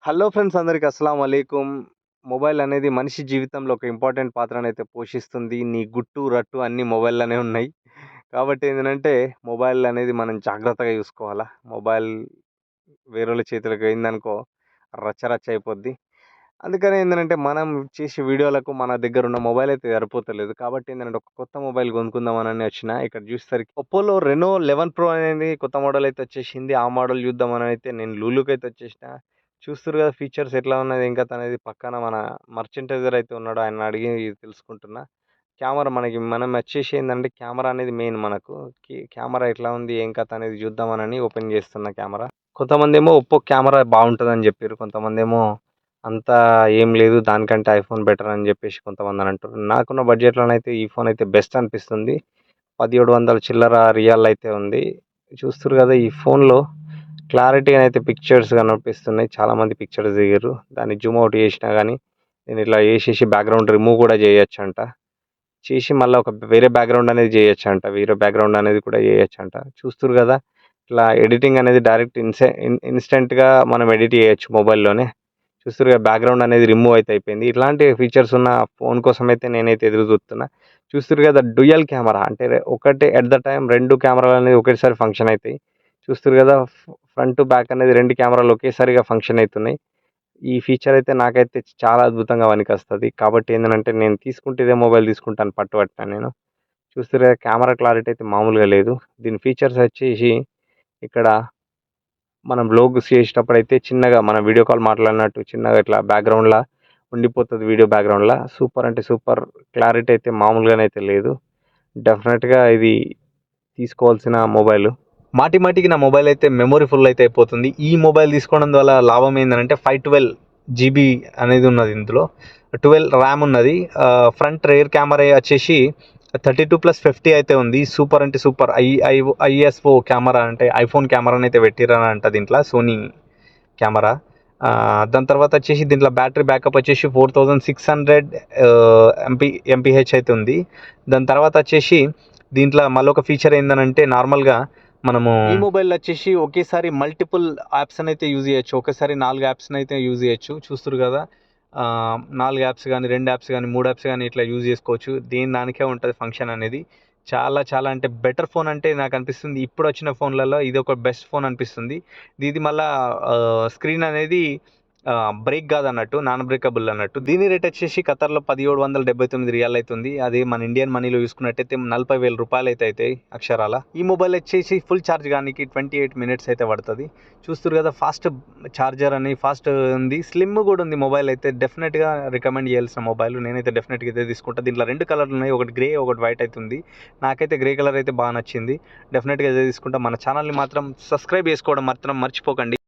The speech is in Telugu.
హలో ఫ్రెండ్స్, అందరికి అస్సలం అలైకుం. మొబైల్ అనేది మనిషి జీవితంలో ఒక ఇంపార్టెంట్ పాత్రనైతే పోషిస్తుంది. నీ గుట్టు, రట్టు అన్నీ మొబైల్‌లోనే ఉన్నాయి. కాబట్టి ఏంటంటే మొబైల్ అనేది మనం జాగ్రత్తగా చూసుకోవాలా. మొబైల్ వేరోళ్ళ చేతులకు పోయిందనుకో రచ్చ రచ్చ అయిపోద్ది. అందుకని ఏంటంటే మనం చేసే వీడియోలకు మన దగ్గరున్న మొబైల్ అయితే సరిపోతలేదు. కాబట్టి ఏంటంటే ఒక కొత్త మొబైల్ కొనుక్కుందామనని వచ్చిన. ఇక్కడ చూసేసరికి ఒప్పోలో రెనో 11 ప్రో అనేది కొత్త మోడల్ అయితే వచ్చేసింది. ఆ మోడల్ చూద్దామని అయితే నేను లూలుకైతే వచ్చేసిన. చూస్తుర్రు కదా ఫీచర్స్ ఎట్లా ఉన్నది, ఏం కథ అనేది. పక్కన మన మర్చెంటైజర్ అయితే ఉన్నాడు. ఆయన్ని అడిగి తెలుసుకుంటున్నా. కెమెరా మనం వచ్చేసి ఏందంటే కెమెరా అనేది మెయిన్ మనకు. కెమెరా ఎట్లా ఉంది, ఏం కథ అనేది చూద్దామనని ఓపెన్ చేస్తున్నా కెమెరా. కొంతమందేమో ఒప్పో కెమెరా బాగుంటదని చెప్పిర్రు. కొంతమందేమో అంతా ఏం లేదు, దానికంటే ఐఫోన్ బెటర్ అని చెప్పేసి కొంతమంది అంటుర్రు. నాకున్న బడ్జెట్‌లోనైతే ఈ ఫోన్ అయితే బెస్ట్ అనిపిస్తుంది. 1700 చిల్లర రియల్ అయితే ఉంది. చూస్తుర్రు కదా ఈ ఫోన్‌లో క్లారిటీగా అయితే పిక్చర్స్ కనిపిస్తున్నాయి. చాలామంది పిక్చర్స్ దిగిర్రు. దాన్ని జూమ్ అవుట్ చేసినా గానీ నేను ఇట్లా చేసేసి బ్యాక్‌గ్రౌండ్ రిమూవ్ కూడా చేయొచ్చంట. చేసి మళ్ళీ ఒక వేరే బ్యాక్‌గ్రౌండ్ అనేది చేయొచ్చంట. వేరే బ్యాక్‌గ్రౌండ్ అనేది కూడా చేయొచ్చంట. చూస్తుర్రు కదా ఇట్లా ఎడిటింగ్ అనేది డైరెక్ట్ ఇన్‌స్టంట్‌గా మనం ఎడిట్ చేయొచ్చు మొబైల్‌లోనే. చూస్తుర్రు కదా బ్యాక్‌గ్రౌండ్ అనేది రిమూవ్ అయితే అయిపోయింది. ఇట్లాంటి ఫీచర్స్ ఉన్న ఫోన్ కోసం అయితే నేనైతే ఎదురు చూస్తున్నా. చూస్తుర్రు కదా డ్యూయల్ కెమెరా, అంటే ఒకటే ఎట్ ద టైమ్ 2 కెమెరాలు అనేది ఒకేసారి ఫంక్షన్ అయితాయి. చూస్తుర్రు కదా ఫ్రంట్ బ్యాక్ అనేది 2 కెమెరాలు ఒకేసారిగా ఫంక్షన్ అయితున్నాయి. ఈ ఫీచర్ అయితే నాకైతే చాలా అద్భుతంగా పనికొస్తది. కాబట్టి ఏందనంటే నేను తీసుకుంటే ఇదే మొబైల్ తీసుకుంటాను పట్టుబట్టినా నేను. చూస్తుర్రు కదా కెమెరా క్లారిటీ అయితే మామూలుగా లేదు. దీని ఫీచర్స్ వచ్చేసి ఇక్కడ మనం లోగోస్ చేసేటప్పుడైతే చిన్నగా మనం వీడియో కాల్ మాట్లాడినట్టు చిన్నగా ఇట్లా బ్యాక్‌గ్రౌండ్‌లా ఉండిపోతది, వీడియో బ్యాక్‌గ్రౌండ్‌లా. సూపర్ అంటే సూపర్ క్లారిటీ అయితే మామూలుగానైతే లేదు. డెఫినెట్‌గా ఇది తీసుకోవాల్సిన మొబైలు. మాటి మాటికి నా మొబైల్ అయితే మెమరీ ఫుల్ అయితే అయిపోతుంది. ఈ మొబైల్ తీసుకోవడం వల్ల లాభం ఏంటంటే 512 జీబీ అనేది ఉన్నది ఇందులో. 12 ర్యామ్ ఉన్నది. ఫ్రంట్ రేర్ కెమెరా వచ్చేసి 32+50 అయితే ఉంది. సూపర్ అంటే సూపర్ ఐఎస్ఓ కెమెరా, అంటే ఐఫోన్ కెమెరాని అయితే పెట్టిరని అంట దీంట్లో, సోనీ కెమెరా. దాని తర్వాత వచ్చేసి దీంట్లో బ్యాటరీ బ్యాకప్ వచ్చేసి 4600 ఎంపీహెచ్ అయితే ఉంది. దాని తర్వాత వచ్చేసి దీంట్లో మళ్ళొక ఫీచర్ ఏంటంటే నార్మల్గా మనము ఈ మొబైల్లో వచ్చేసి ఒకేసారి మల్టిపుల్ యాప్స్ అయితే యూజ్ చేయొచ్చు. ఒకేసారి 4 యాప్స్ని అయితే యూజ్ చేయొచ్చు. చూస్తున్నారు కదా 4 యాప్స్ కానీ, 2 యాప్స్ కానీ, 3 యాప్స్ కానీ ఇట్లా యూజ్ చేసుకోవచ్చు. దానికే ఉంటుంది ఫంక్షన్ అనేది. చాలా చాలా అంటే బెటర్ ఫోన్ అంటే నాకు అనిపిస్తుంది ఇప్పుడు వచ్చిన ఫోన్లలో ఇది ఒక బెస్ట్ ఫోన్ అనిపిస్తుంది. ఇది మళ్ళా స్క్రీన్ అనేది బ్రేక్ కాదన్నట్టు, నాన్ బ్రేకబుల్ అన్నట్టు. దీని రేట్ వచ్చేసి ఖతర్లో 1779 రియాల్ అవుతుంది. అది మన ఇండియన్ మనీలో చూసుకున్నట్టయితే 40,000 రూపాయలు అయితే అవుతాయి అక్షరాల. ఈ మొబైల్ వచ్చేసి ఫుల్ ఛార్జ్ కానీ 28 మినిట్స్ అయితే పడుతుంది. చూస్తారు కదా ఫాస్ట్ ఛార్జర్ అని, ఫాస్ట్ ఉంది, స్లిమ్ కూడా ఉంది మొబైల్ అయితే. డెఫినెట్గా రికమెండ్ చేయాల్సిన మొబైల్. నేనైతే డెఫినెట్గా ఇదే తీసుకుంటాను. దీంట్లో 2 కలర్లు ఉన్నాయి, ఒకటి గ్రే, ఒకటి వైట్ అవుతుంది. నాకైతే గ్రే కలర్ అయితే బాగా నచ్చింది. డెఫినెట్గా ఇదే తీసుకుంటాం. మన ఛానల్ని మాత్రం సబ్స్క్రైబ్ చేసుకోవడం మాత్రం మర్చిపోకండి.